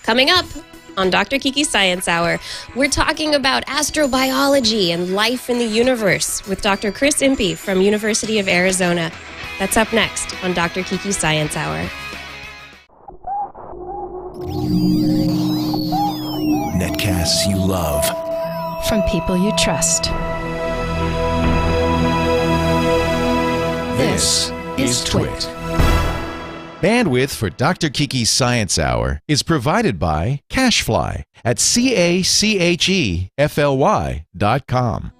Coming up on Dr. Kiki Science Hour, we're talking about astrobiology and life in the universe with Dr. Chris Impey from University of Arizona. That's up next on Dr. Kiki Science Hour. Netcasts you love. From people you trust. This is Twit. Bandwidth for Dr. Kiki's Science Hour is provided by Cachefly at CACHEFLY.com.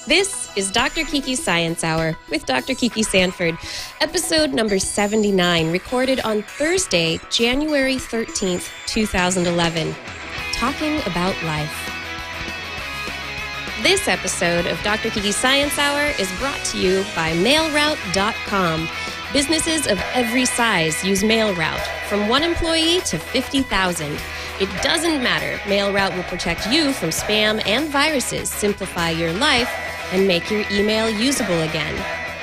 This is Dr. Kiki's Science Hour with Dr. Kiki Sanford, episode number 79, recorded on Thursday, January 13th, 2011, talking about life. This episode of Dr. Kiki's Science Hour is brought to you by MailRoute.com. Businesses of every size use MailRoute, from 1 employee to 50,000. It doesn't matter. MailRoute will protect you from spam and viruses, simplify your life, and make your email usable again.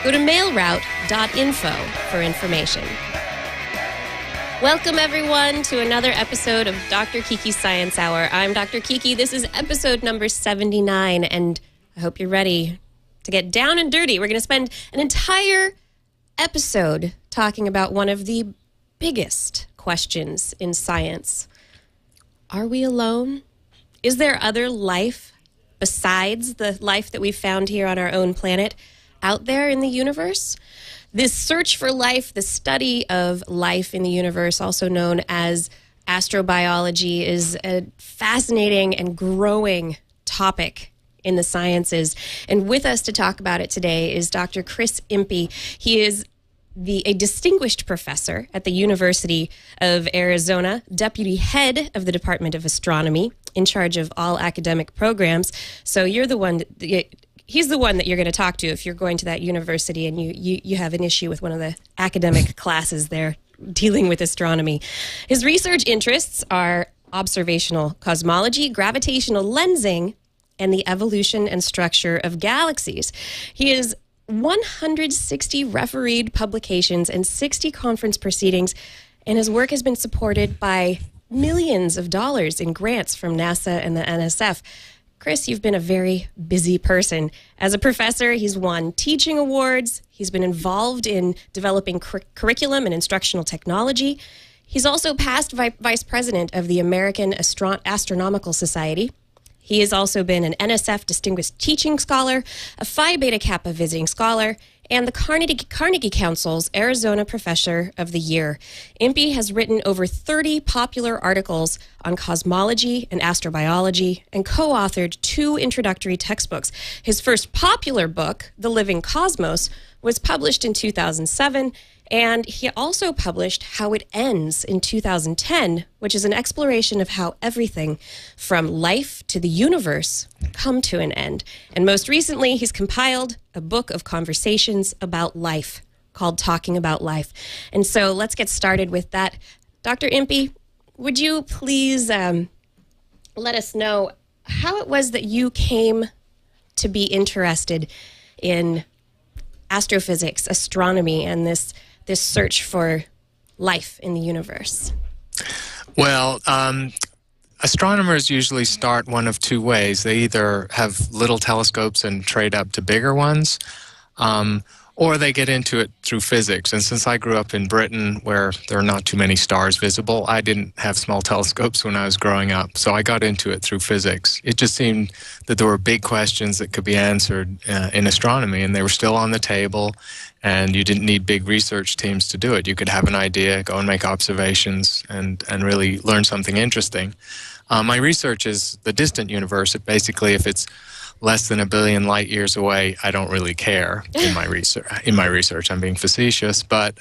Go to mailroute.info for information. Welcome, everyone, to another episode of Dr. Kiki's Science Hour. I'm Dr. Kiki. This is episode number 79, and I hope you're ready to get down and dirty. We're going to spend an entire episode talking about one of the biggest questions in science. Are we alone? Is there other life besides the life that we've found here on our own planet out there in the universe? This search for life, the study of life in the universe, also known as astrobiology, is a fascinating and growing topic in the sciences. And with us to talk about it today is Dr. Chris Impey. He is a distinguished professor at the University of Arizona, deputy head of the Department of Astronomy, in charge of all academic programs. So you're the one... He's the one that you're going to talk to if you're going to that university and you have an issue with one of the academic classes there dealing with astronomy. His research interests are observational cosmology, gravitational lensing, and the evolution and structure of galaxies. He has 160 refereed publications and 60 conference proceedings, and his work has been supported by millions of dollars in grants from NASA and the NSF. Chris, you've been a very busy person. As a professor, he's won teaching awards. He's been involved in developing curriculum and instructional technology. He's also past vice president of the American Astronomical Society. He has also been an NSF Distinguished Teaching Scholar, a Phi Beta Kappa Visiting Scholar, and the Carnegie Council's Arizona Professor of the Year. Impey has written over 30 popular articles on cosmology and astrobiology and co-authored 2 introductory textbooks. His first popular book, The Living Cosmos, was published in 2007, and he also published How It Ends in 2010, which is an exploration of how everything from life to the universe come to an end. And most recently, he's compiled a book of conversations about life called Talking About Life. And so let's get started with that. Dr. Impey, would you please let us know how it was that you came to be interested in astrophysics, astronomy, and this search for life in the universe? Well, astronomers usually start one of 2 ways. They either have little telescopes and trade up to bigger ones, or they get into it through physics. And since I grew up in Britain, where there are not too many stars visible, I didn't have small telescopes when I was growing up, so I got into it through physics. It just seemed that there were big questions that could be answered in astronomy, and they were still on the table, and you didn't need big research teams to do it. You could have an idea, go and make observations, and really learn something interesting. My research is the distant universe. Basically, if it's less than 1 billion light years away, I don't really care in my research. I'm being facetious, but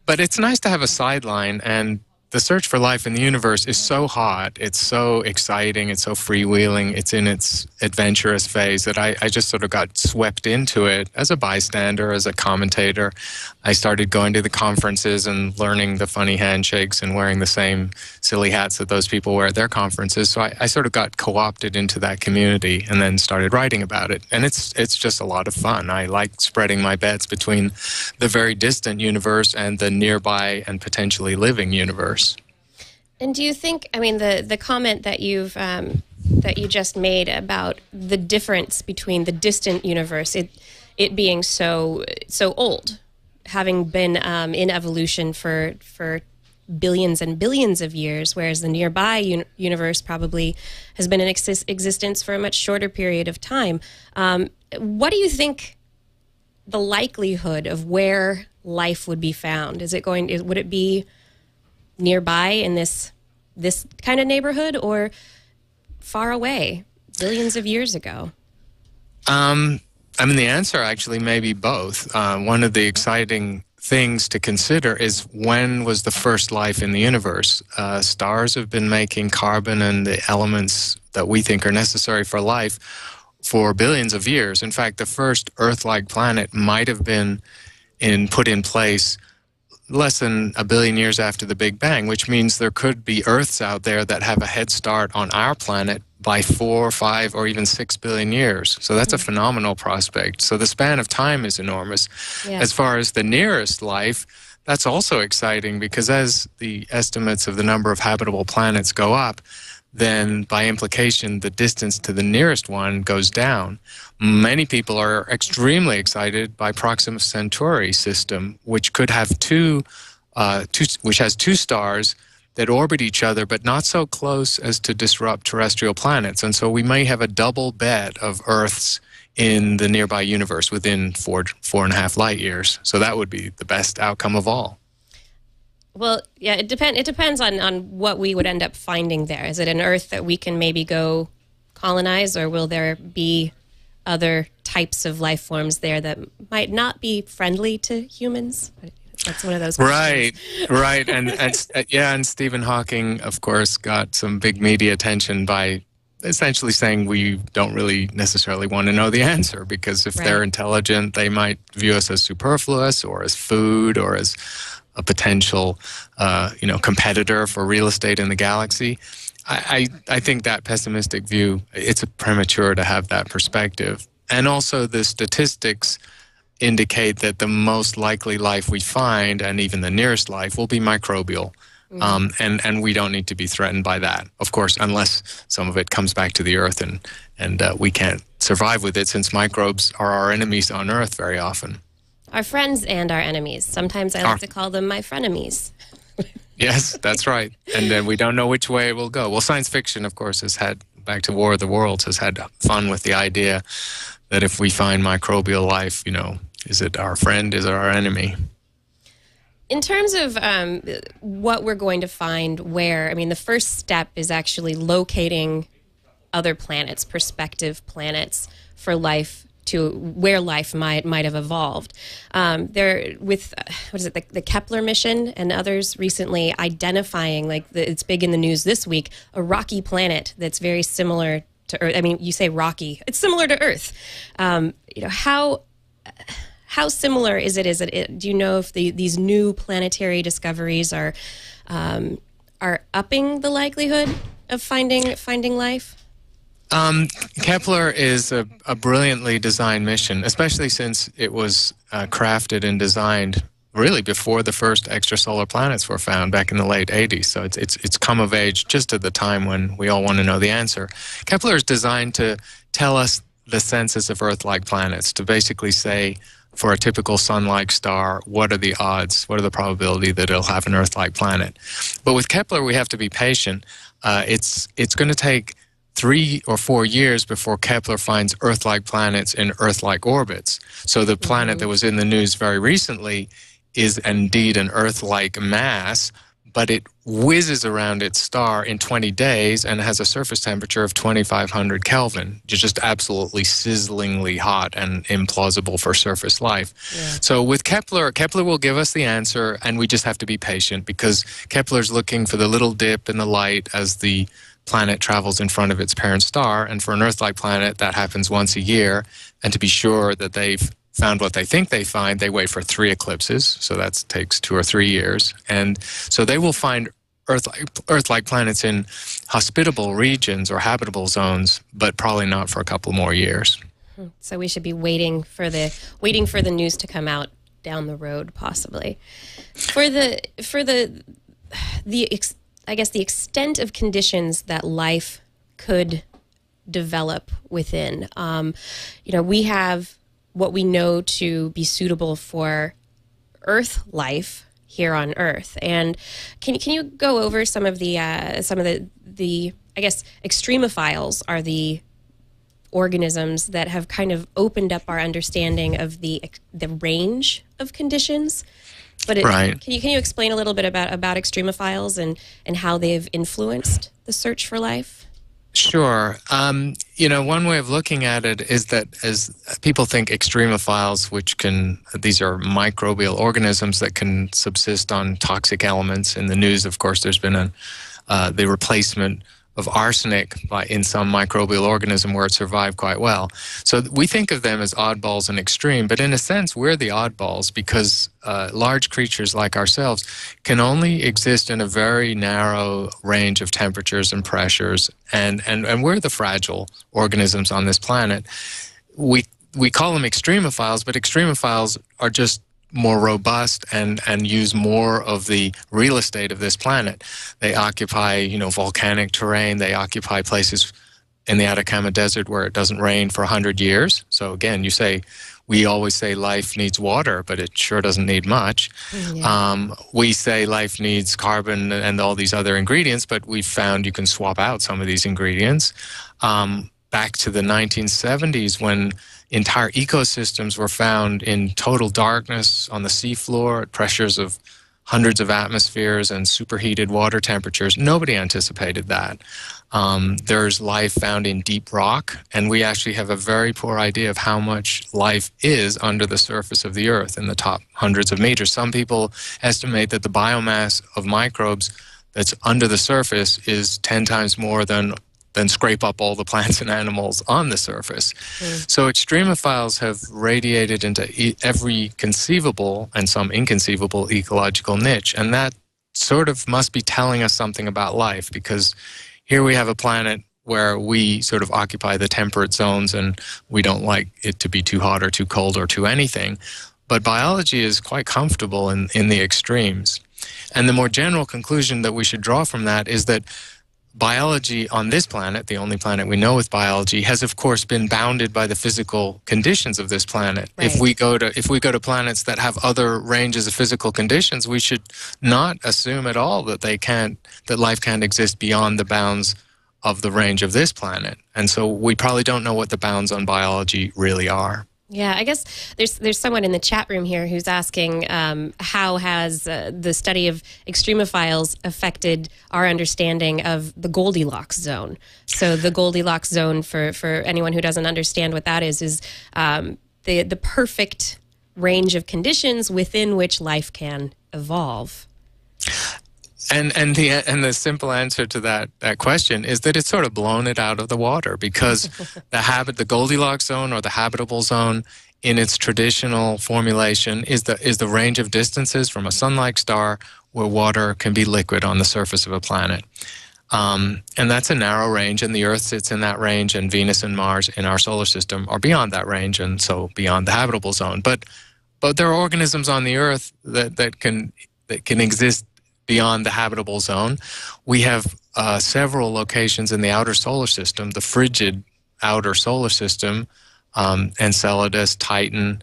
it's nice to have a sideline, and the search for life in the universe is so hot, it's so exciting, it's so freewheeling, it's in its adventurous phase that I just sort of got swept into it as a bystander, as a commentator. I started going to the conferences and learning the funny handshakes and wearing the same silly hats that those people wear at their conferences. So I sort of got co-opted into that community and then started writing about it. And it's just a lot of fun. I like spreading my bets between the very distant universe and the nearby and potentially living universe. And do you think, I mean, the comment that you just made about the difference between the distant universe, it being so old, having been in evolution for billions and billions of years, whereas the nearby universe probably has been in existence for a much shorter period of time. What do you think the likelihood of where life would be found? Would it be nearby in this kind of neighborhood, or far away, billions of years ago? I mean, the answer actually may be both. One of the exciting things to consider is, when was the first life in the universe? Stars have been making carbon and the elements that we think are necessary for life for billions of years. In fact, the first Earth-like planet might have been put in place less than a billion years after the Big Bang, which means there could be Earths out there that have a head start on our planet by 4, 5, or even 6 billion years. So that's a phenomenal prospect. So the span of time is enormous. Yeah. As far as the nearest life, that's also exciting, because as the estimates of the number of habitable planets go up, then by implication, the distance to the nearest one goes down. Many people are extremely excited by Proxima Centauri system, which could have which has two stars that orbit each other, but not so close as to disrupt terrestrial planets. And so we may have a double bed of Earths in the nearby universe within 4.5 light years. So that would be the best outcome of all. Well, yeah, it depends on what we would end up finding there. Is it an Earth that we can maybe go colonize, or will there be other types of life forms there that might not be friendly to humans? That's one of those questions. Right. And Stephen Hawking, of course, got some big media attention by essentially saying we don't really necessarily want to know the answer, because if they're intelligent, they might view us as superfluous, or as food, or as a potential, competitor for real estate in the galaxy. I think that pessimistic view, it's premature to have that perspective. And also the statistics indicate that the most likely life we find, and even the nearest life, will be microbial. And we don't need to be threatened by that, of course, unless some of it comes back to the Earth and we can't survive with it, since microbes are our enemies on Earth very often. Our friends and our enemies. Sometimes I like to call them my frenemies. Yes, that's right. And then we don't know which way it will go. Well, science fiction, of course, has had, back to War of the Worlds, has had fun with the idea that if we find microbial life, is it our friend, is it our enemy? In terms of what we're going to find where, I mean, the first step is actually locating other planets, prospective planets for life, to where life might have evolved. They're with, the Kepler mission and others recently identifying, it's big in the news this week, a rocky planet that's very similar to Earth. I mean, you say rocky, it's similar to Earth. How similar is it? Do you know if these new planetary discoveries are upping the likelihood of finding life? Kepler is a brilliantly designed mission, especially since it was crafted and designed really before the first extrasolar planets were found back in the late 80s. So it's come of age just at the time when we all want to know the answer. Kepler is designed to tell us the census of Earth-like planets, to basically say, for a typical sun-like star, what are the odds, what are the probability that it'll have an Earth-like planet? But with Kepler, we have to be patient. It's going to take 3 or 4 years before Kepler finds Earth-like planets in Earth-like orbits. So the planet that was in the news very recently is indeed an Earth-like mass, but it whizzes around its star in 20 days and has a surface temperature of 2,500 Kelvin, just absolutely sizzlingly hot and implausible for surface life. Yeah. So with Kepler will give us the answer, and we just have to be patient because Kepler's looking for the little dip in the light as the planet travels in front of its parent star, and for an Earth-like planet, that happens once a year. And to be sure that they've found what they think they find, they wait for 3 eclipses, so that takes 2 or 3 years. And so they will find Earth-like planets in hospitable regions or habitable zones, but probably not for a couple more years. So we should be waiting for the news to come out down the road, possibly. For the I guess the extent of conditions that life could develop within. We have what we know to be suitable for Earth life here on Earth. And can you go over some of the I guess extremophiles are the organisms that have kind of opened up our understanding of the range of conditions. But right. Can you explain a little bit about extremophiles and how they've influenced the search for life? Sure. One way of looking at it is that as people think extremophiles, these are microbial organisms that can subsist on toxic elements. In the news, of course, there's been the replacement of arsenic in some microbial organism where it survived quite well. So we think of them as oddballs and extreme, but in a sense, we're the oddballs because large creatures like ourselves can only exist in a very narrow range of temperatures and pressures, and we're the fragile organisms on this planet. We call them extremophiles, but extremophiles are just more robust and use more of the real estate of this planet. They occupy, volcanic terrain. They occupy places in the Atacama Desert where it doesn't rain for 100 years. So again, we always say life needs water, but it sure doesn't need much. Yeah. We say life needs carbon and all these other ingredients, but we've found you can swap out some of these ingredients. Back to the 1970s when entire ecosystems were found in total darkness on the seafloor at pressures of hundreds of atmospheres and superheated water temperatures. Nobody anticipated that. There's life found in deep rock, and we actually have a very poor idea of how much life is under the surface of the Earth in the top hundreds of meters. Some people estimate that the biomass of microbes that's under the surface is 10 times more than scrape up all the plants and animals on the surface. So extremophiles have radiated into every conceivable and some inconceivable ecological niche, and that sort of must be telling us something about life, because here we have a planet where we sort of occupy the temperate zones and we don't like it to be too hot or too cold or too anything, but biology is quite comfortable in the extremes. And the more general conclusion that we should draw from that is that biology on this planet, the only planet we know with biology, has of course been bounded by the physical conditions of this planet. Right. If we go to planets that have other ranges of physical conditions, we should not assume at all that life can't exist beyond the bounds of the range of this planet. And so we probably don't know what the bounds on biology really are. Yeah, I guess there's someone in the chat room here who's asking how has the study of extremophiles affected our understanding of the Goldilocks zone. So the Goldilocks zone, for anyone who doesn't understand what that is the perfect range of conditions within which life can evolve. And the simple answer to that question is that it's sort of blown it out of the water, because the Goldilocks zone or the habitable zone in its traditional formulation is the range of distances from a sun-like star where water can be liquid on the surface of a planet. And that's a narrow range, and the Earth sits in that range, and Venus and Mars in our solar system are beyond that range, and so beyond the habitable zone. But there are organisms on the Earth that can exist beyond the habitable zone. We have several locations in the outer solar system, the frigid outer solar system, Enceladus, Titan,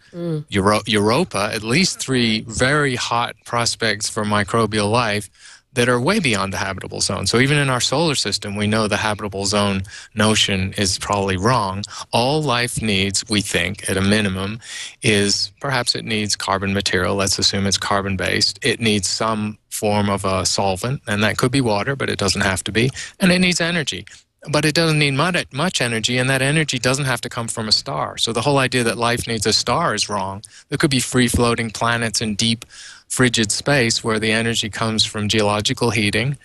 Europa, at least 3 very hot prospects for microbial life that are way beyond the habitable zone. So even in our solar system, we know the habitable zone notion is probably wrong. All life needs, we think, at a minimum, is perhaps it needs carbon material. Let's assume it's carbon-based. It needs some form of a solvent, and that could be water, but it doesn't have to be, and it needs energy. But it doesn't need much energy, and that energy doesn't have to come from a star. So the whole idea that life needs a star is wrong. There could be free-floating planets in deep, frigid space where the energy comes from geological heating.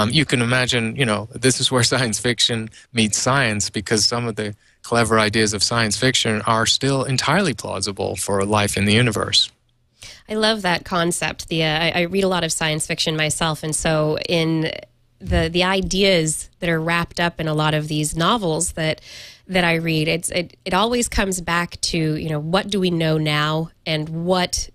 You can imagine, this is where science fiction meets science, because some of the clever ideas of science fiction are still entirely plausible for life in the universe. I love that concept. I read a lot of science fiction myself, and so in the ideas that are wrapped up in a lot of these novels that I read, it always comes back to, what do we know now, and what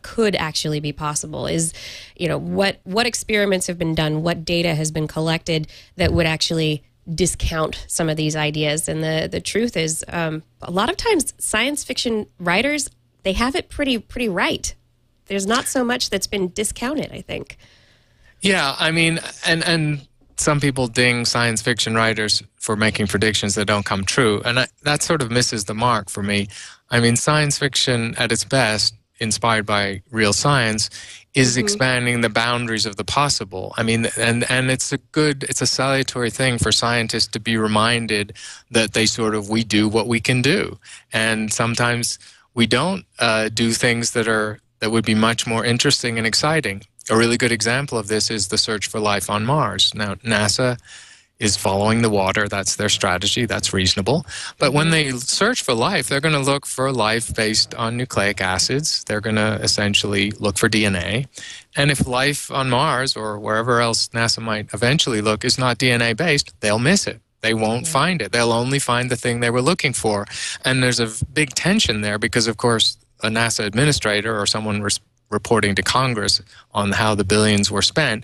could actually be possible, is, what experiments have been done, what data has been collected that would actually discount some of these ideas. And the truth is, a lot of times science fiction writers, they have it pretty right. There's not so much that's been discounted, I think. Yeah, I mean, and some people ding science fiction writers for making predictions that don't come true, and that sort of misses the mark for me. I mean, science fiction at its best, inspired by real science, is expanding the boundaries of the possible. I mean, and it's a salutary thing for scientists to be reminded that we do what we can do, and sometimes we don't do things that would be much more interesting and exciting. A really good example of this is the search for life on Mars. Now, NASA is following the water. That's their strategy. That's reasonable. But when they search for life, they're going to look for life based on nucleic acids. They're going to essentially look for DNA. And if life on Mars or wherever else NASA might eventually look is not DNA based, they'll miss it. They won't find it. They'll only find the thing they were looking for. And there's a big tension there because, of course, a NASA administrator or someone reporting to Congress on how the billions were spent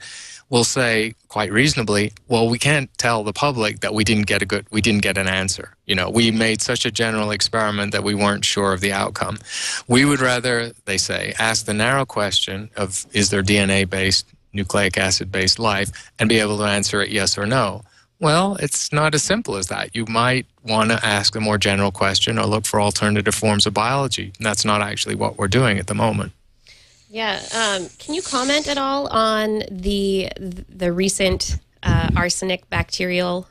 will say quite reasonably, well, we can't tell the public that we didn't get an answer. We made such a general experiment that we weren't sure of the outcome. We would rather, they say, ask the narrow question of, is there DNA-based, nucleic acid-based life, and be able to answer it yes or no. Well, it's not as simple as that. You might want to ask a more general question or look for alternative forms of biology. And that's not actually what we're doing at the moment. Yeah. Can you comment at all on the recent arsenic bacterial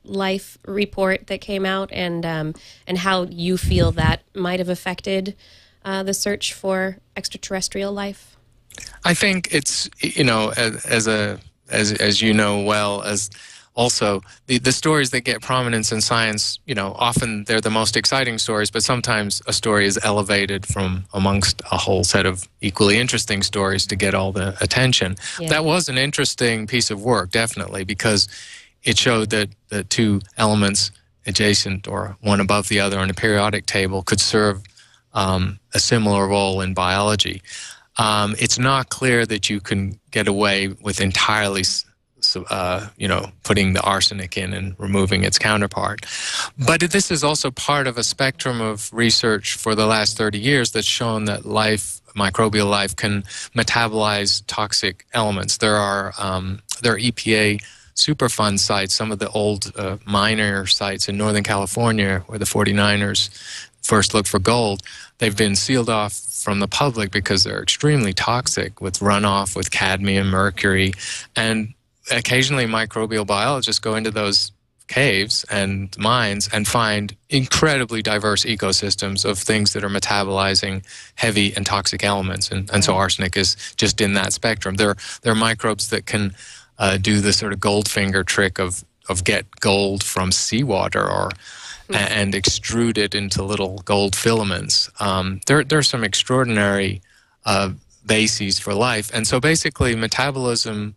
life report that came out, and how you feel that might have affected the search for extraterrestrial life? I think it's, as you know well, as also the stories that get prominence in science, often they're the most exciting stories, but sometimes a story is elevated from amongst a whole set of equally interesting stories to get all the attention. Yeah. That was an interesting piece of work, definitely, because it showed that the two elements adjacent or one above the other on a periodic table could serve a similar role in biology. It's not clear that you can get away with entirely putting the arsenic in and removing its counterpart. But this is also part of a spectrum of research for the last 30 years that's shown that microbial life can metabolize toxic elements. There are EPA Superfund sites, some of the old miner sites in Northern California where the 49ers first looked for gold. They've been sealed off from the public because they're extremely toxic with runoff, with cadmium, mercury, and occasionally microbial biologists go into those caves and mines and find incredibly diverse ecosystems of things that are metabolizing heavy and toxic elements. And so arsenic is just in that spectrum. There are microbes that can do the sort of Goldfinger trick of get gold from seawater and extrude it into little gold filaments. There are some extraordinary bases for life. And so basically metabolism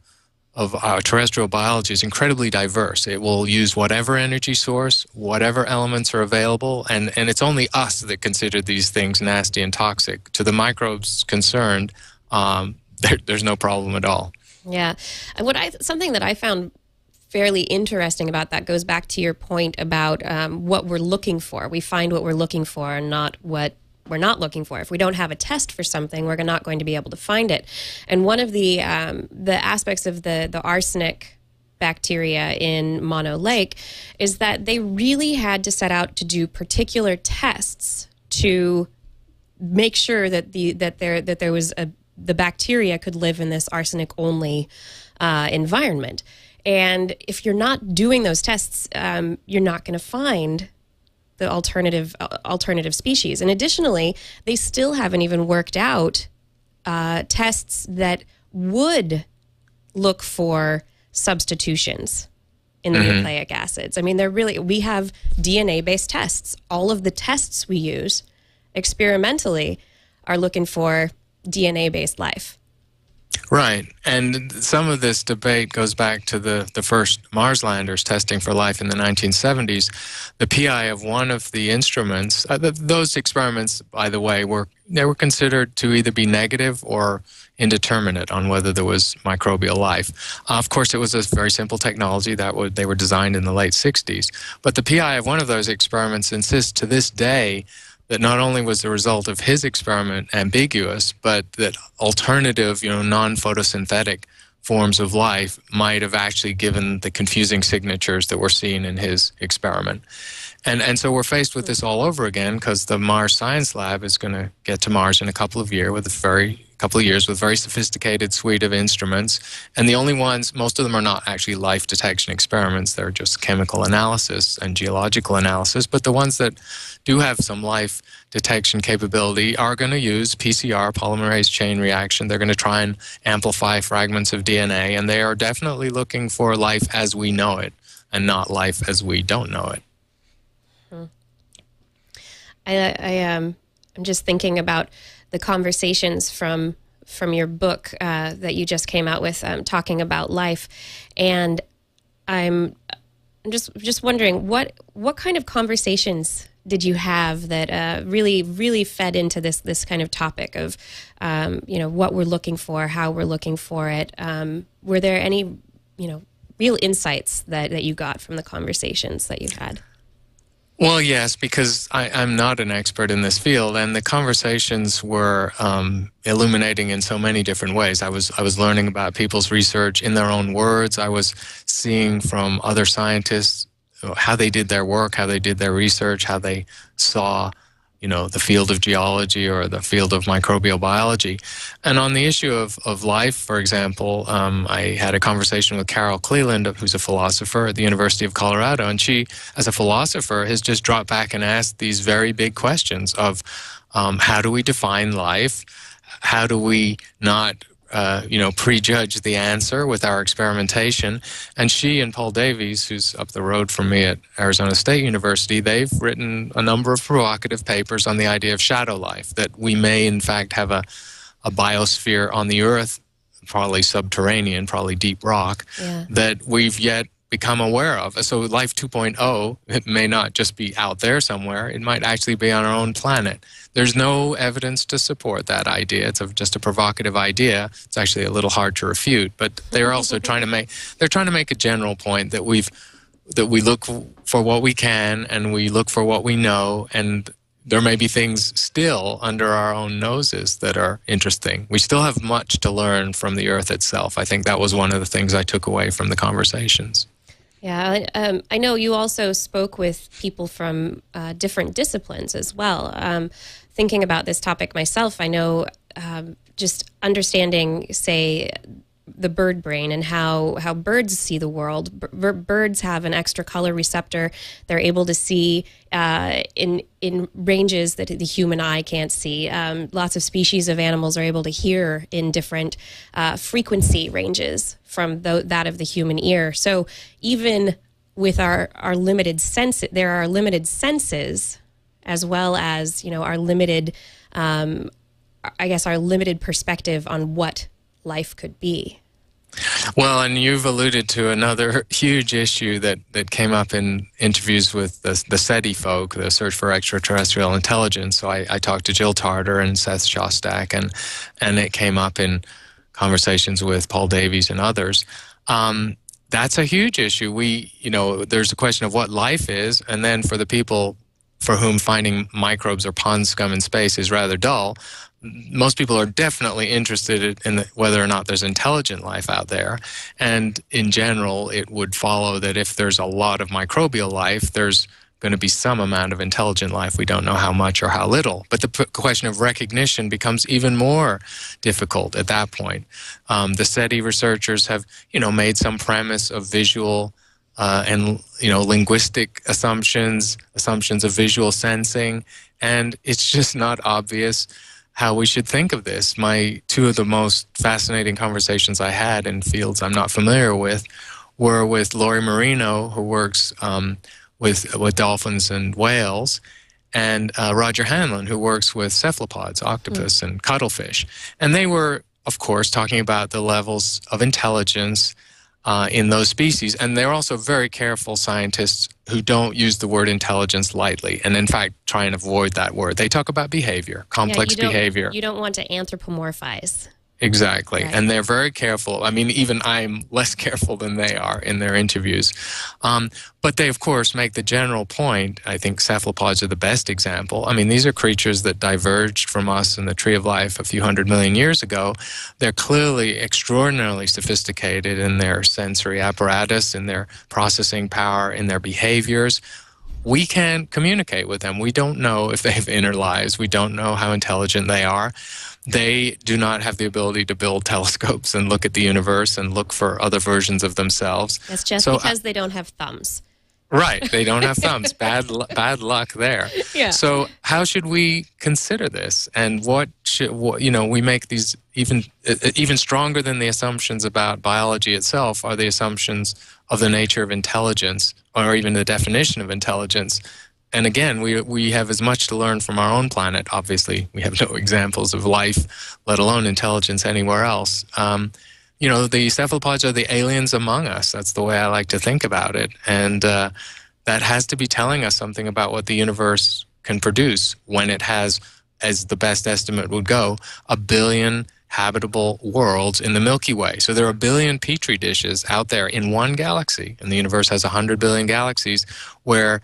of our terrestrial biology is incredibly diverse. It will use whatever energy source, whatever elements are available, and it's only us that consider these things nasty and toxic. To the microbes concerned, there's no problem at all. Yeah. Something that I found fairly interesting about that goes back to your point about what we're looking for. We find what we're looking for and not what we're not looking for. If we don't have a test for something, we're not going to be able to find it. And one of the aspects of the arsenic bacteria in Mono Lake is that they really had to set out to do particular tests to make sure that there was the bacteria could live in this arsenic-only environment. And if you're not doing those tests, you're not going to find the alternative species. And additionally, they still haven't even worked out tests that would look for substitutions in the nucleic acids. I mean, we have DNA-based tests. All of the tests we use experimentally are looking for DNA-based life. Right. And some of this debate goes back to the first Mars landers testing for life in the 1970s. The PI of one of the instruments, those experiments, by the way, were considered to either be negative or indeterminate on whether there was microbial life. Of course, it was a very simple technology they were designed in the late 60s. But the PI of one of those experiments insists to this day that not only was the result of his experiment ambiguous, but that alternative, non-photosynthetic forms of life might have actually given the confusing signatures that were seen in his experiment. And so we're faced with this all over again because the Mars Science Lab is going to get to Mars in a couple of years with a very sophisticated suite of instruments. And the only ones, most of them are not actually life detection experiments. They're just chemical analysis and geological analysis. But the ones that do have some life detection capability are going to use PCR, polymerase chain reaction. They're going to try and amplify fragments of DNA. And they are definitely looking for life as we know it and not life as we don't know it. I'm just thinking about the conversations from your book that you just came out with, talking about life, and I'm just wondering what kind of conversations did you have that really fed into this kind of topic of what we're looking for, how we're looking for it. Were there any real insights that you got from the conversations that you had? Well, yes, because I'm not an expert in this field, and the conversations were illuminating in so many different ways. I was learning about people's research in their own words. I was seeing from other scientists how they did their work, how they did their research, how they saw, the field of geology or the field of microbial biology. And on the issue of life, for example, I had a conversation with Carol Cleland, who's a philosopher at the University of Colorado, and she, as a philosopher, has just dropped back and asked these very big questions of how do we define life? How do we not prejudge the answer with our experimentation? And she and Paul Davies, who's up the road from me at Arizona State University, they've written a number of provocative papers on the idea of shadow life, that we may in fact have a biosphere on the Earth, probably subterranean, probably deep rock, that we've yet become aware of. So life 2.0, it may not just be out there somewhere, it might actually be on our own planet. There's no evidence to support that idea. It's just a provocative idea. It's actually a little hard to refute, but they're also trying to make a general point that we look for what we can and we look for what we know, and there may be things still under our own noses that are interesting. We still have much to learn from the Earth itself. I think that was one of the things I took away from the conversations. Yeah, I know you also spoke with people from different disciplines as well. Thinking about this topic myself, I know just understanding, say, the bird brain and how birds see the world. Birds have an extra color receptor. They're able to see in ranges that the human eye can't see. Lots of species of animals are able to hear in different frequency ranges from that of the human ear. So even with our limited sense, there are limited senses, as well as our limited, our limited perspective on what life could be. Well, and you've alluded to another huge issue that came up in interviews with the SETI folk, the Search for Extraterrestrial Intelligence. So I talked to Jill Tarter and Seth Shostak, and it came up in conversations with Paul Davies and others. That's a huge issue. There's a question of what life is, and then for the people for whom finding microbes or pond scum in space is rather dull, most people are definitely interested in whether or not there's intelligent life out there. And in general, it would follow that if there's a lot of microbial life, there's going to be some amount of intelligent life. We don't know how much or how little. But the question of recognition becomes even more difficult at that point. The SETI researchers have, made some premise of visual and linguistic assumptions of visual sensing, and it's just not obvious how we should think of this. Two of the most fascinating conversations I had in fields I'm not familiar with were with Lori Marino, who works with dolphins and whales, and Roger Hanlon, who works with cephalopods, octopus, and cuttlefish. And they were, of course, talking about the levels of intelligence in those species. And they're also very careful scientists who don't use the word intelligence lightly, and in fact try and avoid that word. They talk about behavior, complex behavior. You don't want to anthropomorphize. Exactly. Right. And they're very careful. I mean, even I'm less careful than they are in their interviews. But they, of course, make the general point. I think cephalopods are the best example. I mean, these are creatures that diverged from us in the tree of life a few 100 million years ago. They're clearly extraordinarily sophisticated in their sensory apparatus, in their processing power, in their behaviors. We can't communicate with them. We don't know if they have inner lives. We don't know how intelligent they are. They do not have the ability to build telescopes and look at the universe and look for other versions of themselves. That's just because they don't have thumbs. Right. They don't have thumbs. Bad luck there. Yeah. So how should we consider this? And we make these even stronger than the assumptions about biology itself are the assumptions of the nature of intelligence, or even the definition of intelligence. And again, we have as much to learn from our own planet. Obviously, we have no examples of life, let alone intelligence anywhere else. The cephalopods are the aliens among us. That's the way I like to think about it. And that has to be telling us something about what the universe can produce when it has, as the best estimate would go, 1 billion habitable worlds in the Milky Way. So there are 1 billion petri dishes out there in one galaxy, and the universe has 100 billion galaxies where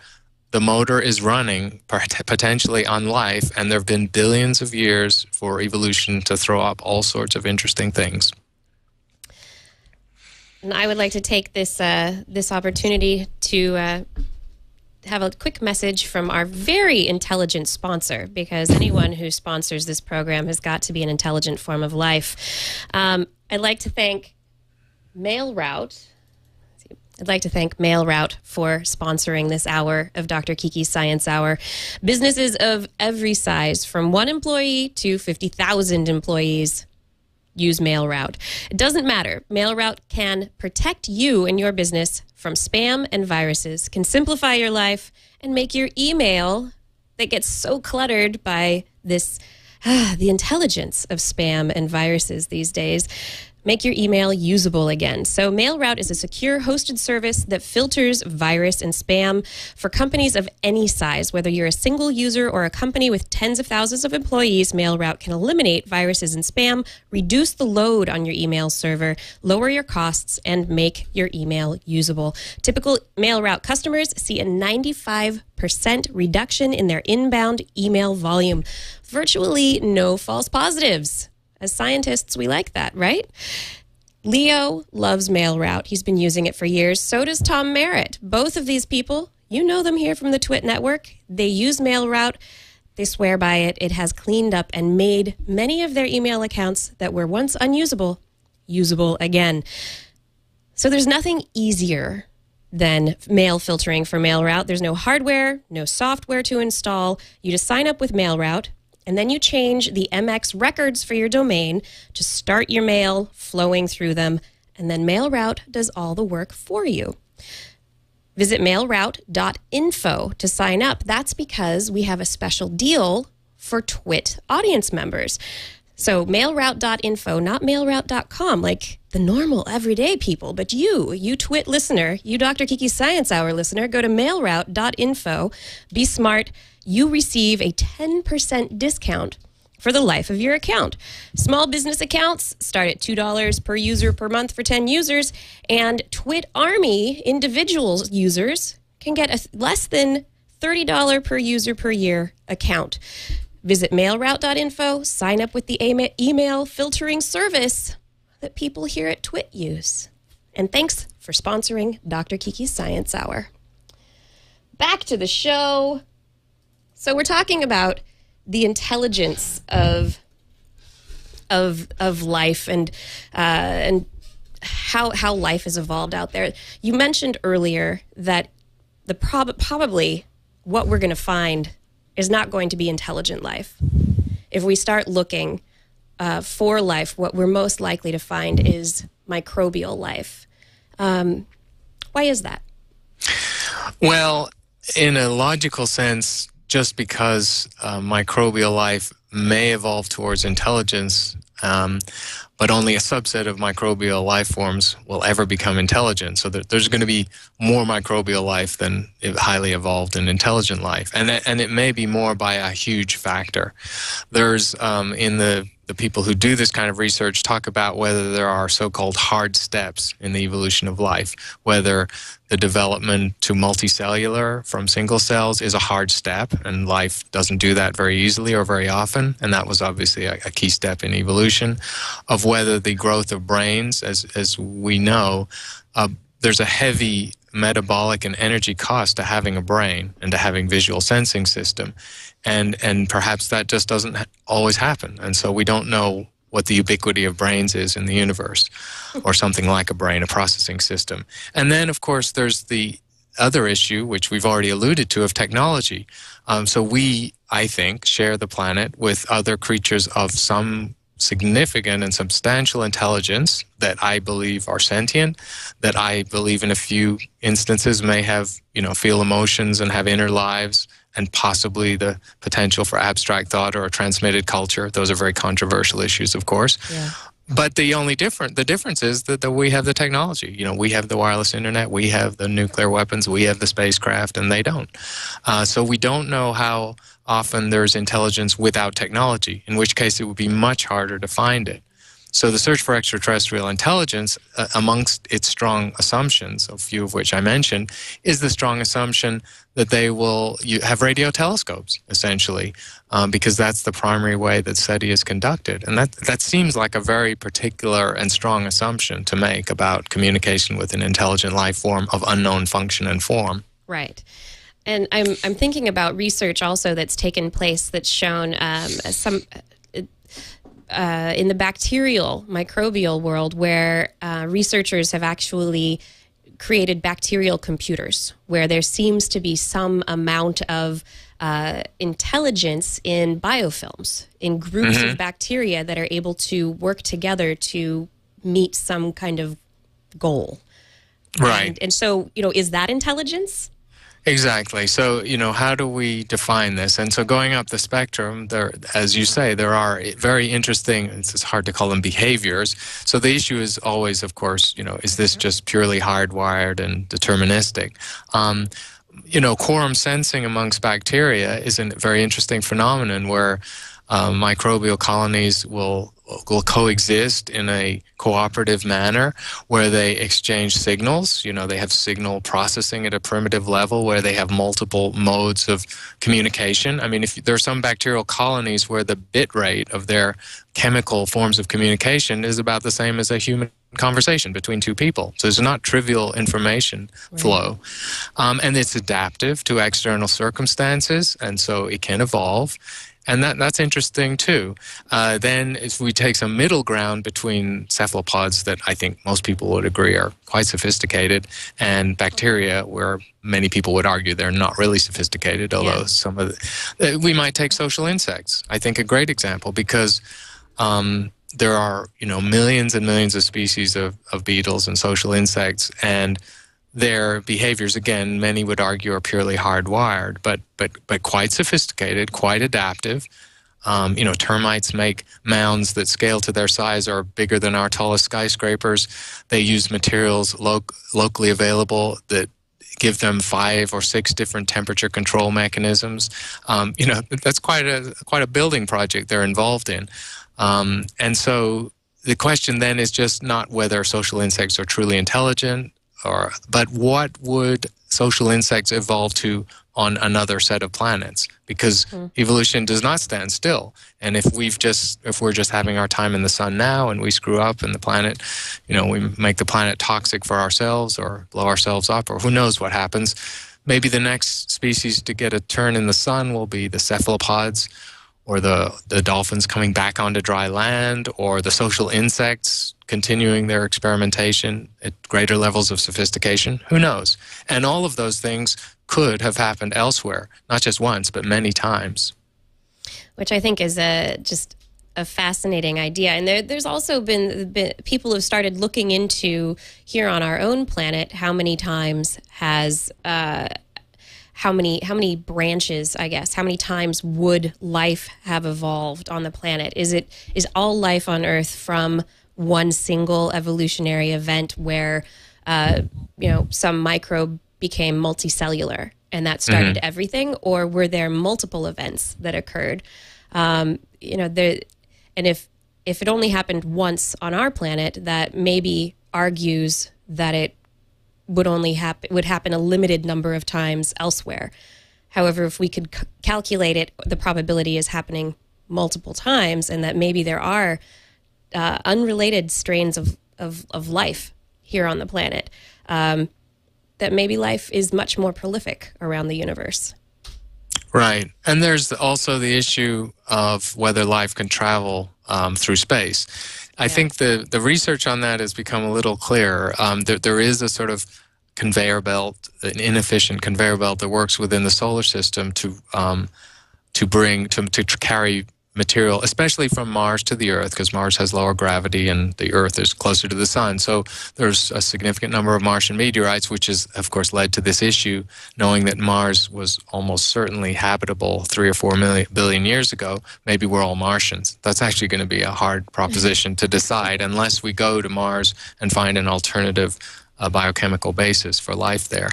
the motor is running potentially on life, and there have been billions of years for evolution to throw up all sorts of interesting things. And I would like to take this opportunity to have a quick message from our very intelligent sponsor, because anyone who sponsors this program has got to be an intelligent form of life. I'd like to thank MailRoute. I'd like to thank MailRoute for sponsoring this hour of Dr. Kiki's Science Hour. Businesses of every size, from 1 employee to 50,000 employees, use MailRoute. It doesn't matter. MailRoute can protect you and your business from spam and viruses, can simplify your life, and make your email that gets so cluttered by this, the intelligence of spam and viruses these days, make your email usable again. So MailRoute is a secure hosted service that filters virus and spam for companies of any size. Whether you're a single user or a company with tens of thousands of employees, MailRoute can eliminate viruses and spam, reduce the load on your email server, lower your costs, and make your email usable. Typical MailRoute customers see a 95% reduction in their inbound email volume. Virtually no false positives. As scientists, we like that, right? Leo loves MailRoute. He's been using it for years. So does Tom Merritt. Both of these people, you know them here from the Twit Network. They use MailRoute. They swear by it. It has cleaned up and made many of their email accounts that were once unusable, usable again. So there's nothing easier than mail filtering for MailRoute. There's no hardware, no software to install. You just sign up with MailRoute, and then you change the MX records for your domain to start your mail flowing through them, and then MailRoute does all the work for you. Visit mailroute.info to sign up. That's because we have a special deal for Twit audience members. So mailroute.info, not mailroute.com, like the normal everyday people, but you Twit listener, you Dr. Kiki's Science Hour listener, go to mailroute.info, be smart. You receive a 10% discount for the life of your account. Small business accounts start at $2 per user per month for 10 users, and Twit Army individual users can get a less than $30 per user per year account. Visit mailroute.info, sign up with the email filtering service that people here at Twit use. And thanks for sponsoring Dr. Kiki's Science Hour. back to the show. So we're talking about the intelligence of life and how life has evolved out there. You mentioned earlier that the probably what we're going to find is not going to be intelligent life. If we start looking for life, what we're most likely to find is microbial life. Why is that? Well, in a logical sense, just because microbial life may evolve towards intelligence, but only a subset of microbial life forms will ever become intelligent. So there's going to be more microbial life than highly evolved and intelligent life. And it may be more by a huge factor. There's, in the people who do this kind of research talk about whether there are so-called hard steps in the evolution of life, whether the development to multicellular from single cells is a hard step, and life doesn't do that very easily or very often, and that was obviously a key step in evolution, of whether the growth of brains, as we know, there's a heavy metabolic and energy cost to having a brain and to having visual sensing system. And perhaps that just doesn't always happen. And so we don't know what the ubiquity of brains is in the universe, or something like a brain, a processing system. And then, of course, there's the other issue, which we've already alluded to, of technology. So we, I think, share the planet with other creatures of some significant and substantial intelligence that I believe are sentient, that I believe in a few instances may have, feel emotions and have inner lives, and possibly the potential for abstract thought or a transmitted culture. Those are very controversial issues, of course. Yeah. But the difference is that we have the technology. We have the wireless internet, we have the nuclear weapons, we have the spacecraft, and they don't. So we don't know how often there's intelligence without technology, in which case it would be much harder to find it. So the search for extraterrestrial intelligence, amongst its strong assumptions, a few of which I mentioned, is the strong assumption that they will have radio telescopes, essentially, because that's the primary way that SETI is conducted. And that seems like a very particular and strong assumption to make about communication with an intelligent life form of unknown function and form. Right. And I'm thinking about research also that's taken place that's shown in the microbial world, where researchers have actually created bacterial computers, where there seems to be some amount of intelligence in biofilms, in groups of bacteria that are able to work together to meet some kind of goal. Right. And so, is that intelligence? Exactly. So, how do we define this? And so going up the spectrum, as you say, there are very interesting, it's hard to call them behaviors. So the issue is always, of course, is this just purely hardwired and deterministic? Quorum sensing amongst bacteria is a very interesting phenomenon where microbial colonies will coexist in a cooperative manner where they exchange signals. They have signal processing at a primitive level where they have multiple modes of communication. I mean, if there are some bacterial colonies where the bit rate of their chemical forms of communication is about the same as a human conversation between two people. So it's not trivial information flow. And it's adaptive to external circumstances, and so it can evolve. And that's interesting too. Then if we take some middle ground between cephalopods that I think most people would agree are quite sophisticated, and bacteria where many people would argue they're not really sophisticated, although some of we might take social insects. I think a great example, because there are millions and millions of species of beetles and social insects, and their behaviors, again, many would argue are purely hardwired, but quite sophisticated, quite adaptive. Termites make mounds that scale to their size are bigger than our tallest skyscrapers. They use materials locally available that give them 5 or 6 different temperature control mechanisms. That's quite a building project they're involved in. And so the question then is just not whether social insects are truly intelligent, but what would social insects evolve to on another set of planets? Because evolution does not stand still. And if we're just having our time in the sun now and we screw up and the planet, we make the planet toxic for ourselves or blow ourselves up, or who knows what happens, Maybe the next species to get a turn in the sun will be the cephalopods, or the dolphins coming back onto dry land, or the social insects continuing their experimentation at greater levels of sophistication. Who knows? And all of those things could have happened elsewhere, not just once, but many times. Which I think is just a fascinating idea. And there's also been people have started looking into, here on our own planet, how many times has how many branches, I guess, how many times would life have evolved on the planet? Is all life on Earth from one single evolutionary event where some microbe became multicellular and that started everything, or were there multiple events that occurred? And if it only happened once on our planet, that maybe argues that it would happen a limited number of times elsewhere. However, if we could calculate it, the probability is happening multiple times, and that maybe there are unrelated strains of life here on the planet, that maybe life is much more prolific around the universe. Right. And there's also the issue of whether life can travel through space. I think the research on that has become a little clearer. There is a sort of conveyor belt, an inefficient conveyor belt that works within the solar system to carry material, especially from Mars to the Earth, because Mars has lower gravity and the Earth is closer to the sun. So there's a significant number of Martian meteorites, which has, of course, led to this issue, knowing that Mars was almost certainly habitable 3 or 4 billion years ago. Maybe we're all Martians. That's actually going to be a hard proposition to decide unless we go to Mars and find an alternative biochemical basis for life there.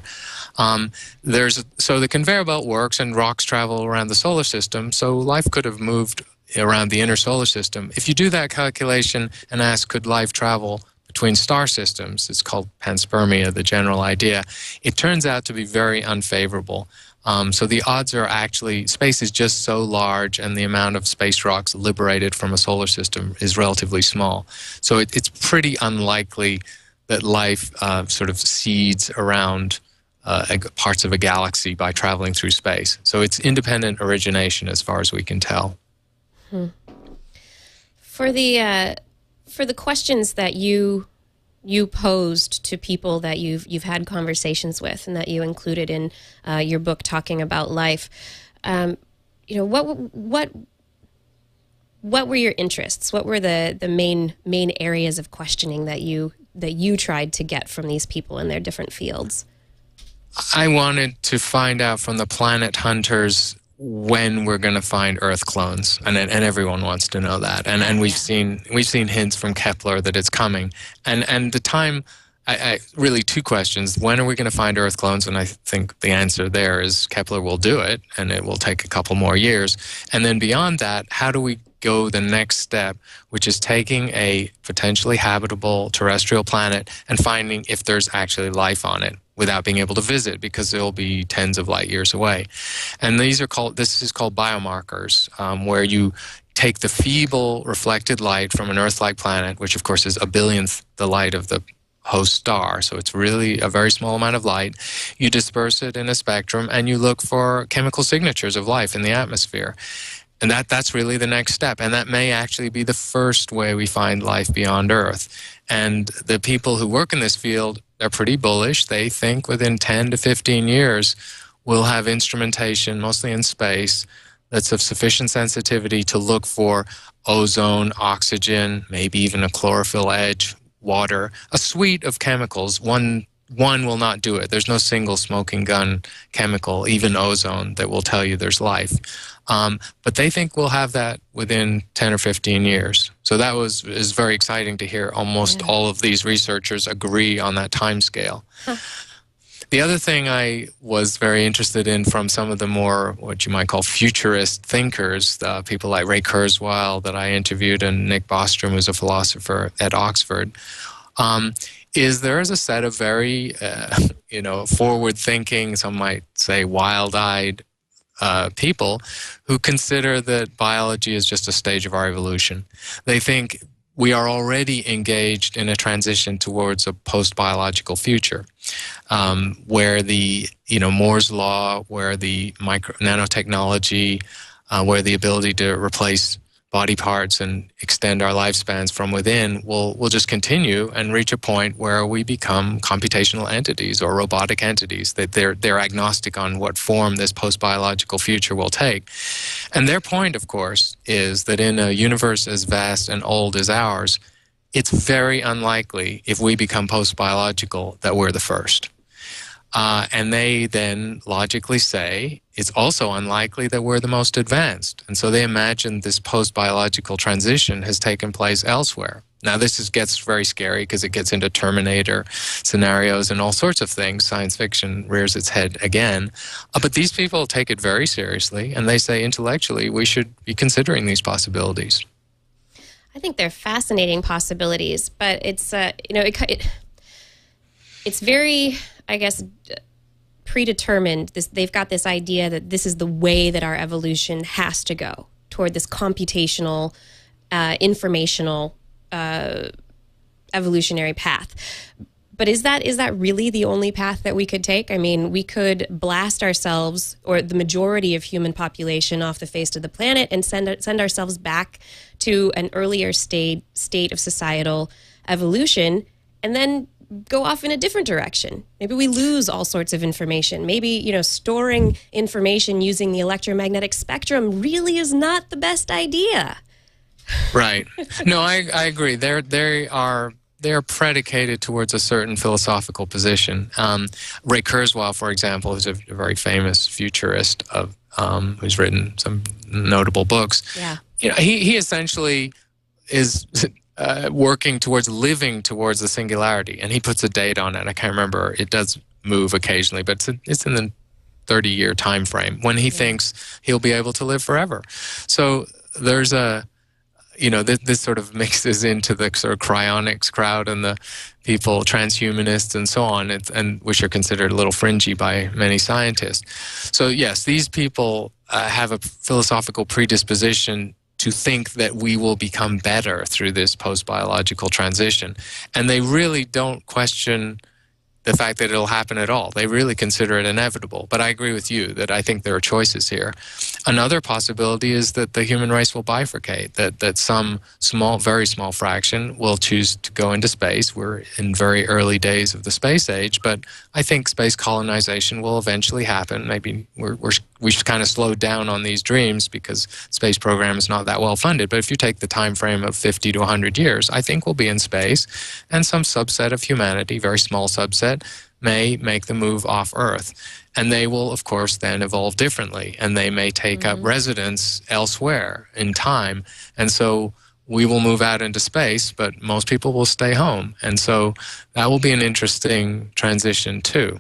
So the conveyor belt works and rocks travel around the solar system, so life could have moved around the inner solar system. If you do that calculation and ask, could life travel between star systems, it's called panspermia, the general idea, it turns out to be very unfavorable. So the odds are actually, space is just so large and the amount of space rocks liberated from a solar system is relatively small. So it's pretty unlikely that life sort of seeds around parts of a galaxy by traveling through space. So it's independent origination as far as we can tell. For the questions that you posed to people that you've had conversations with and that you included in your book talking about life, what were your interests? What were the main areas of questioning that you tried to get from these people in their different fields? I wanted to find out from the planet hunters when we're going to find Earth clones, and everyone wants to know that. And we've seen hints from Kepler that it's coming. And the time, really two questions: when are we going to find Earth clones? And I think the answer there is Kepler will do it, and it will take a couple more years. And then beyond that, how do we go the next step, which is taking a potentially habitable terrestrial planet and finding if there's actually life on it without being able to visit, because it'll be tens of light years away. And this is called biomarkers, where you take the feeble reflected light from an Earth-like planet, which of course is a billionth the light of the host star, so it's really a very small amount of light. You disperse it in a spectrum and you look for chemical signatures of life in the atmosphere. And that's really the next step. And that may actually be the first way we find life beyond Earth. And the people who work in this field, they're pretty bullish. They think within 10 to 15 years, we'll have instrumentation, mostly in space, that's of sufficient sensitivity to look for ozone, oxygen, maybe even a chlorophyll edge, water, a suite of chemicals. One will not do it. There's no single smoking gun chemical, even ozone, that will tell you there's life. But they think we'll have that within 10 or 15 years. So that is very exciting to hear. Almost all of these researchers agree on that time scale. Huh. The other thing I was very interested in from some of the more, what you might call futurist thinkers, people like Ray Kurzweil that I interviewed and Nick Bostrom, who's a philosopher at Oxford, is there is a set of very, forward-thinking, some might say wild-eyed people who consider that biology is just a stage of our evolution. They think we are already engaged in a transition towards a post-biological future, where the Moore's law, where the nanotechnology, where the ability to replace body parts and extend our lifespans from within will just continue and reach a point where we become computational entities or robotic entities, that they're agnostic on what form this post-biological future will take. And their point, of course, is that in a universe as vast and old as ours, it's very unlikely, if we become post-biological, that we're the first. And they then logically say it's also unlikely that we're the most advanced. And so they imagine this post-biological transition has taken place elsewhere. Now, gets very scary because it gets into Terminator scenarios and all sorts of things. Science fiction rears its head again. But these people take it very seriously, and they say intellectually we should be considering these possibilities. I think they're fascinating possibilities, but it's it's very, I guess, predetermined. They've got this idea that this is the way that our evolution has to go, toward this computational, informational evolutionary path. But is that really the only path that we could take? I mean, we could blast ourselves, or the majority of human population, off the face of the planet and send ourselves back to an earlier state of societal evolution, and then go off in a different direction. Maybe we lose all sorts of information. Maybe, storing information using the electromagnetic spectrum really is not the best idea. Right. No, I agree. They are predicated towards a certain philosophical position. Ray Kurzweil, for example, who's a very famous futurist who's written some notable books. Yeah. He essentially is working towards living towards the singularity, and he puts a date on it. I can't remember. It does move occasionally, but it's in the 30-year time frame when he thinks he'll be able to live forever. So there's this sort of mixes into the sort of cryonics crowd and the people, transhumanists and so on, and which are considered a little fringy by many scientists. So yes, these people have a philosophical predisposition to think that we will become better through this post-biological transition. And they really don't question the fact that it'll happen at all. They really consider it inevitable. But I agree with you that I think there are choices here. Another possibility is that the human race will bifurcate, that some very small fraction will choose to go into space. We're in very early days of the space age, but I think space colonization will eventually happen. Maybe we've kind of slowed down on these dreams because the space program is not that well funded. But if you take the time frame of 50 to 100 years, I think we'll be in space, and some subset of humanity, very small subset, may make the move off Earth. And they will, of course, then evolve differently, and they may take up residence elsewhere in time. And so we will move out into space, but most people will stay home. And so that will be an interesting transition too.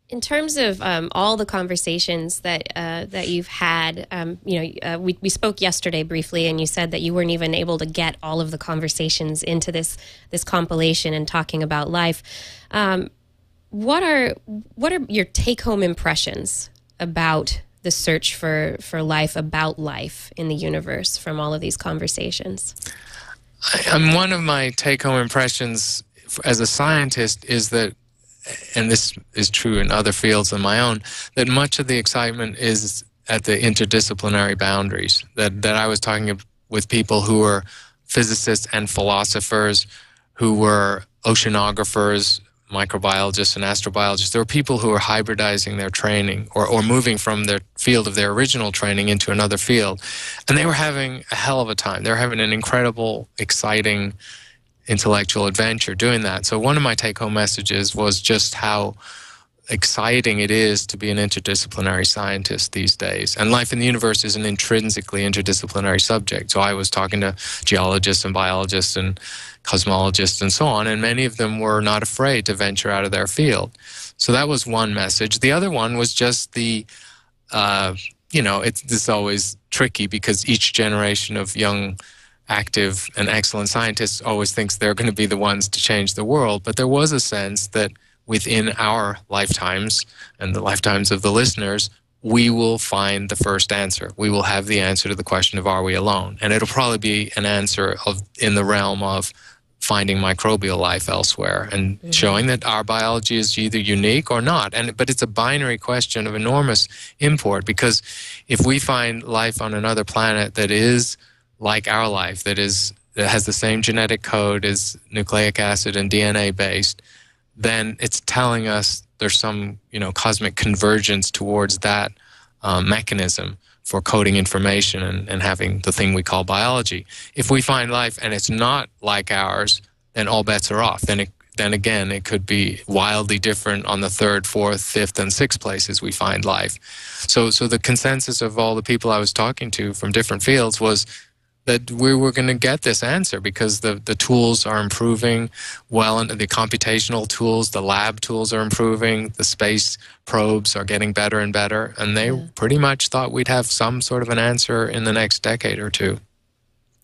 In terms of all the conversations that you've had, we spoke yesterday briefly, and you said that you weren't even able to get all of the conversations into this compilation and talking about life. What are your take-home impressions about the search for life, about life in the universe from all of these conversations? One of my take-home impressions as a scientist is that, and this is true in other fields than my own, that much of the excitement is at the interdisciplinary boundaries. That I was talking with people who were physicists and philosophers, who were oceanographers, microbiologists and astrobiologists. There were people who were hybridizing their training or moving from their field of their original training into another field. And they were having a hell of a time. They were having an incredible, exciting intellectual adventure doing that. So one of my take-home messages was just how exciting it is to be an interdisciplinary scientist these days. And life in the universe is an intrinsically interdisciplinary subject. So I was talking to geologists and biologists and cosmologists and so on, and many of them were not afraid to venture out of their field. So that was one message. The other one was just it's always tricky because each generation of young, active and excellent scientists always thinks they're going to be the ones to change the world. But there was a sense that within our lifetimes and the lifetimes of the listeners, we will find the first answer. We will have the answer to the question of, are we alone? And it'll probably be an answer in the realm of finding microbial life elsewhere and showing that our biology is either unique or not. But it's a binary question of enormous import, because if we find life on another planet that is like our life, that has the same genetic code, is nucleic acid and DNA based, then it's telling us there's some, cosmic convergence towards that mechanism for coding information and having the thing we call biology. If we find life and it's not like ours, then all bets are off. Then again, it could be wildly different on the third, fourth, fifth, and sixth places we find life. So the consensus of all the people I was talking to from different fields was that we were going to get this answer, because the tools are improving well, and the computational tools, the lab tools are improving, the space probes are getting better and better, and they pretty much thought we'd have some sort of an answer in the next decade or two.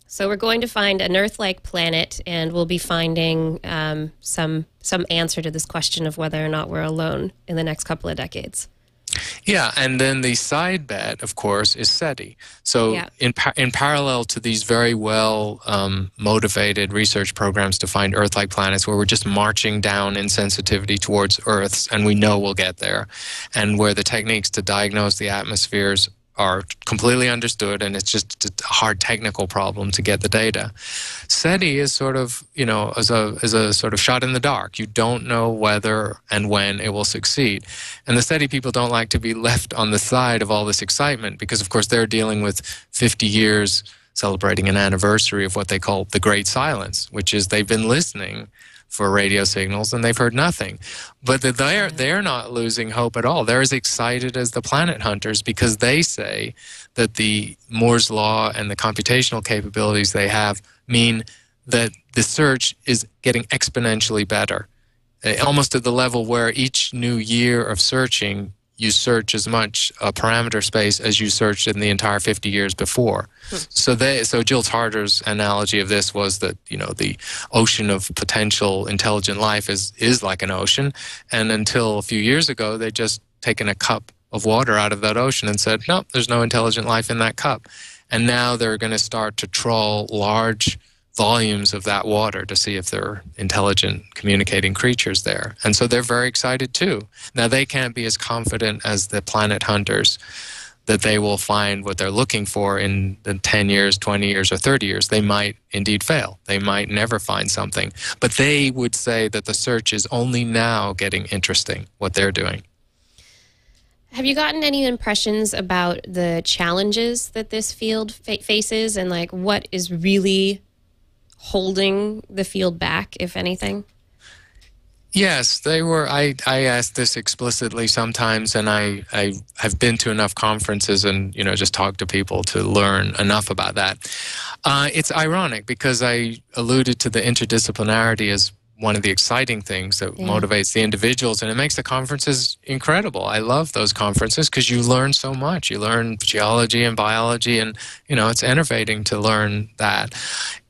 So we're going to find an Earth-like planet, and we'll be finding some answer to this question of whether or not we're alone in the next couple of decades. Yeah, and then the side bet, of course, is SETI. So in parallel to these very well motivated research programs to find Earth-like planets, where we're just marching down in sensitivity towards Earth's, and we know we'll get there, and where the techniques to diagnose the atmospheres are completely understood, and it's just a hard technical problem to get the data. SETI is sort of, as a sort of shot in the dark. You don't know whether and when it will succeed. And the SETI people don't like to be left on the side of all this excitement, because, of course, they're dealing with 50 years celebrating an anniversary of what they call the Great Silence, which is they've been listening for radio signals and they've heard nothing. But they're not losing hope at all. They're as excited as the planet hunters, because they say that the Moore's law and the computational capabilities they have mean that the search is getting exponentially better, almost at the level where each new year of searching, you search as much parameter space as you searched in the entire 50 years before. So Jill Tarter's analogy of this was that, the ocean of potential intelligent life is like an ocean. And until a few years ago, they'd just taken a cup of water out of that ocean and said, no, there's no intelligent life in that cup. And now they're going to start to trawl large volumes of that water to see if there are intelligent communicating creatures there. And so they're very excited too. Now, they can't be as confident as the planet hunters that they will find what they're looking for in the 10 years, 20 years, or 30 years. They might indeed fail. They might never find something. But they would say that the search is only now getting interesting, what they're doing. Have you gotten any impressions about the challenges that this field faces, and what is really holding the field back, if anything? Yes, they were. I asked this explicitly sometimes, and I have been to enough conferences and just talked to people to learn enough about that. It's ironic, because I alluded to the interdisciplinarity as one of the exciting things that motivates the individuals, and it makes the conferences incredible. I love those conferences because you learn so much. You learn geology and biology, and it's enervating to learn that.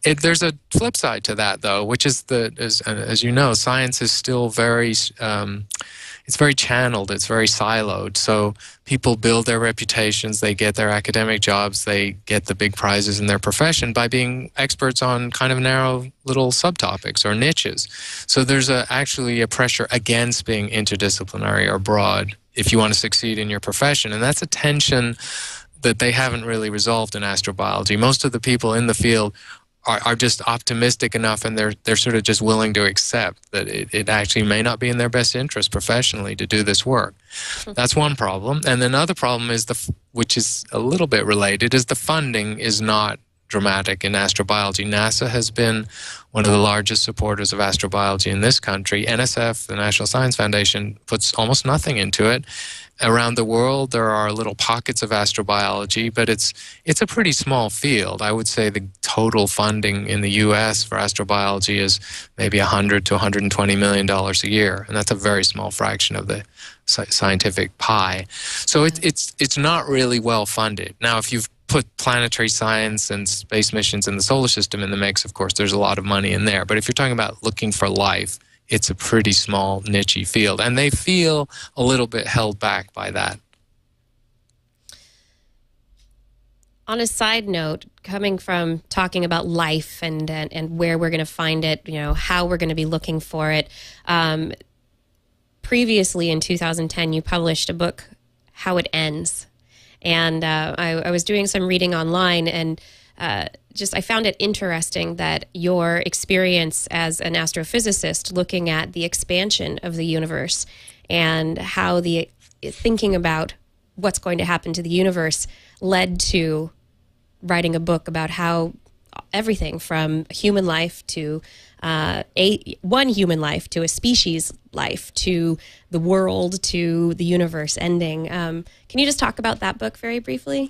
There's a flip side to that, though, which is as you know, science is still very it's very channeled, it's very siloed. So people build their reputations, they get their academic jobs, they get the big prizes in their profession by being experts on kind of narrow little subtopics or niches. So there's actually a pressure against being interdisciplinary or broad if you want to succeed in your profession. And that's a tension that they haven't really resolved in astrobiology. Most of the people in the field are just optimistic enough, and they're sort of just willing to accept that it actually may not be in their best interest professionally to do this work. That's one problem. And another problem is, which is a little bit related, is the funding is not dramatic in astrobiology. NASA has been one of the largest supporters of astrobiology in this country. NSF, the National Science Foundation, puts almost nothing into it. Around the world, there are little pockets of astrobiology, but it's a pretty small field. I would say the total funding in the U.S. for astrobiology is maybe $100 to $120 million a year, and that's a very small fraction of the scientific pie. So it's not really well funded. Now, if you've put planetary science and space missions in the solar system in the mix, of course, there's a lot of money in there. But if you're talking about looking for life, it's a pretty small, niche-y field. And they feel a little bit held back by that. On a side note, coming from talking about life and where we're going to find it, how we're going to be looking for it. Previously in 2010, you published a book, How It Ends. And I was doing some reading online, and I found it interesting that your experience as an astrophysicist looking at the expansion of the universe and how the thinking about what's going to happen to the universe led to writing a book about how everything from human life to one human life to a species life to the world to the universe ending. Can you just talk about that book very briefly?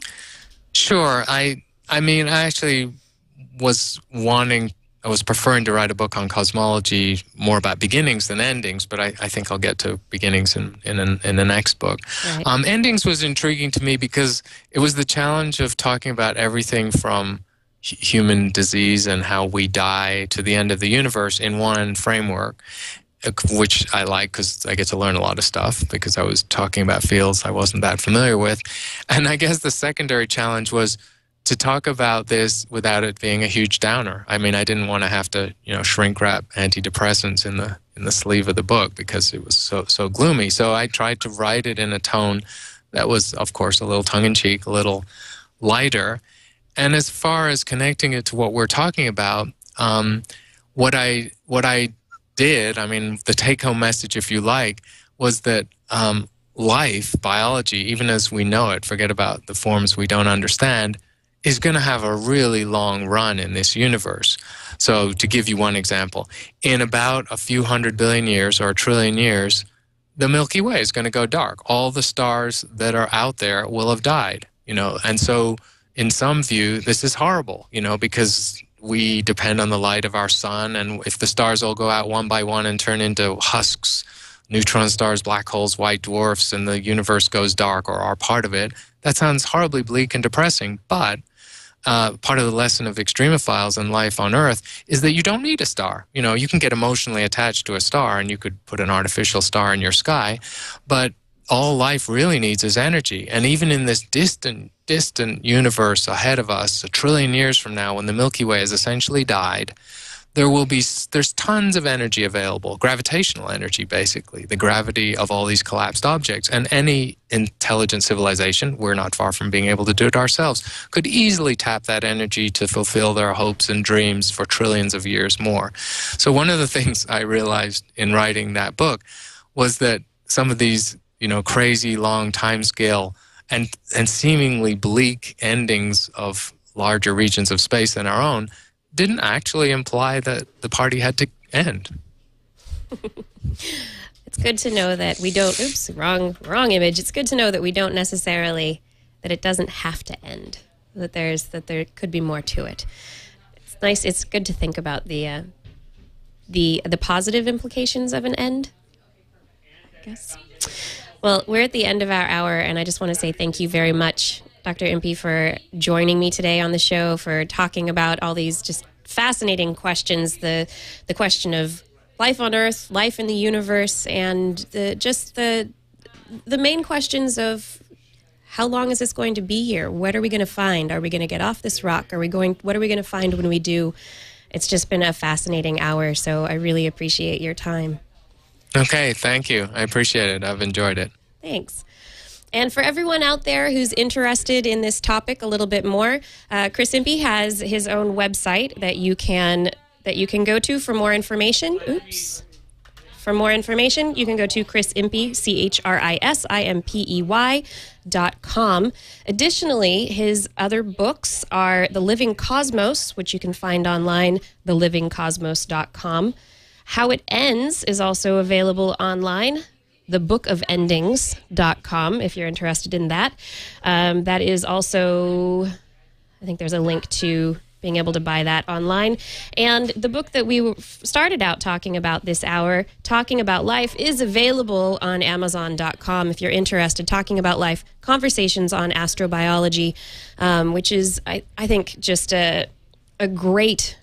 Sure. I actually I was preferring to write a book on cosmology more about beginnings than endings, but I think I'll get to beginnings in the next book. Right. Endings was intriguing to me because it was the challenge of talking about everything from human disease and how we die to the end of the universe in one framework, which I like because I get to learn a lot of stuff because I was talking about fields I wasn't that familiar with. And I guess the secondary challenge was to talk about this without it being a huge downer. I mean, I didn't want to have to, shrink wrap antidepressants in the sleeve of the book because it was so gloomy. So I tried to write it in a tone that was, of course, a little tongue-in-cheek, a little lighter. And as far as connecting it to what we're talking about, what I did, the take-home message, if you like, was that life, biology, even as we know it, forget about the forms we don't understand, is going to have a really long run in this universe. So to give you one example, in about a few 100 billion years or a trillion years, the Milky Way is going to go dark. All the stars that are out there will have died, and so in some view, this is horrible, because we depend on the light of our sun, and if the stars all go out one by one and turn into husks, neutron stars, black holes, white dwarfs, and the universe goes dark or are part of it, that sounds horribly bleak and depressing, but part of the lesson of extremophiles and life on Earth is that you don't need a star. You can get emotionally attached to a star and you could put an artificial star in your sky, but all life really needs is energy. And even in this distant universe ahead of us, a trillion years from now, when the Milky Way has essentially died, there's tons of energy available, gravitational energy, basically, the gravity of all these collapsed objects. And any intelligent civilization, we're not far from being able to do it ourselves, could easily tap that energy to fulfill their hopes and dreams for trillions of years more. So one of the things I realized in writing that book was that some of these, crazy long timescale and seemingly bleak endings of larger regions of space than our own didn't actually imply that the party had to end. It's good to know that we don't, wrong image. It's good to know that we don't necessarily, that it doesn't have to end, that there could be more to it. It's nice, it's good to think about the positive implications of an end, I guess. Well, we're at the end of our hour, and I just want to say thank you very much, Dr. Impey, for joining me today on the show, for talking about all these just fascinating questions, the question of life on Earth, life in the universe, and the main questions of how long is this going to be here? What are we going to find? Are we going to get off this rock? What are we going to find when we do? It's just been a fascinating hour, so I really appreciate your time. Okay, thank you. I appreciate it. I've enjoyed it. Thanks. And for everyone out there who's interested in this topic a little bit more, Chris Impey has his own website that you can go to for more information. For more information, you can go to Chris Impey, ChrisImpey.com. Additionally, his other books are The Living Cosmos, which you can find online, thelivingcosmos.com. How It Ends is also available online, thebookofendings.com, if you're interested in that. That is also, I think there's a link to being able to buy that online. And the book that we started out talking about this hour, Talking About Life, is available on Amazon.com if you're interested. Talking About Life, Conversations on Astrobiology, which is, I think, just a great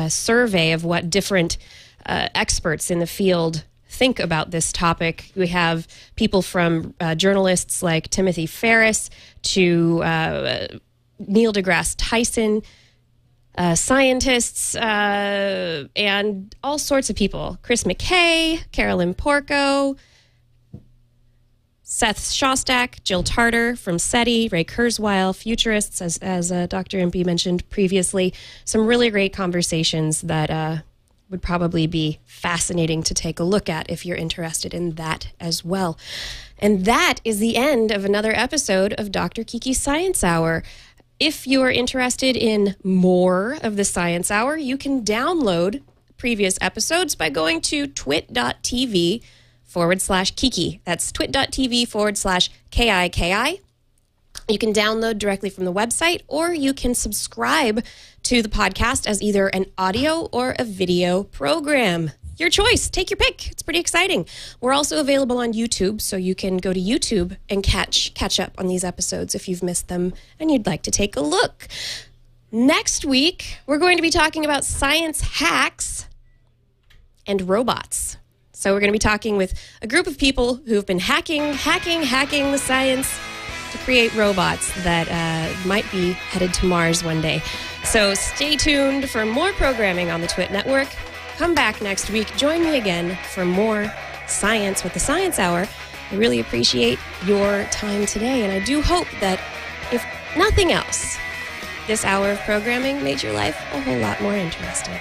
survey of what different experts in the field think about this topic. We have people from journalists like Timothy Ferris to Neil deGrasse Tyson, scientists, and all sorts of people. Chris McKay, Carolyn Porco, Seth Shostak, Jill Tarter from SETI, Ray Kurzweil, futurists, as Dr. Impey mentioned previously. Some really great conversations that would probably be fascinating to take a look at if you're interested in that as well. And that is the end of another episode of Dr. Kiki Science Hour. If you're interested in more of the Science Hour, you can download previous episodes by going to twit.tv/Kiki. That's twit.tv/KIKI. You can download directly from the website, or you can subscribe to the podcast as either an audio or a video program. Your choice. Take your pick. It's pretty exciting. We're also available on YouTube, so you can go to YouTube and catch up on these episodes if you've missed them and you'd like to take a look. Next week, we're going to be talking about science hacks and robots. So we're going to be talking with a group of people who've been hacking the science to create robots that might be headed to Mars one day. So stay tuned for more programming on the Twit Network. Come back next week. Join me again for more science with the Science Hour. I really appreciate your time today, and I do hope that, if nothing else, this hour of programming made your life a whole lot more interesting.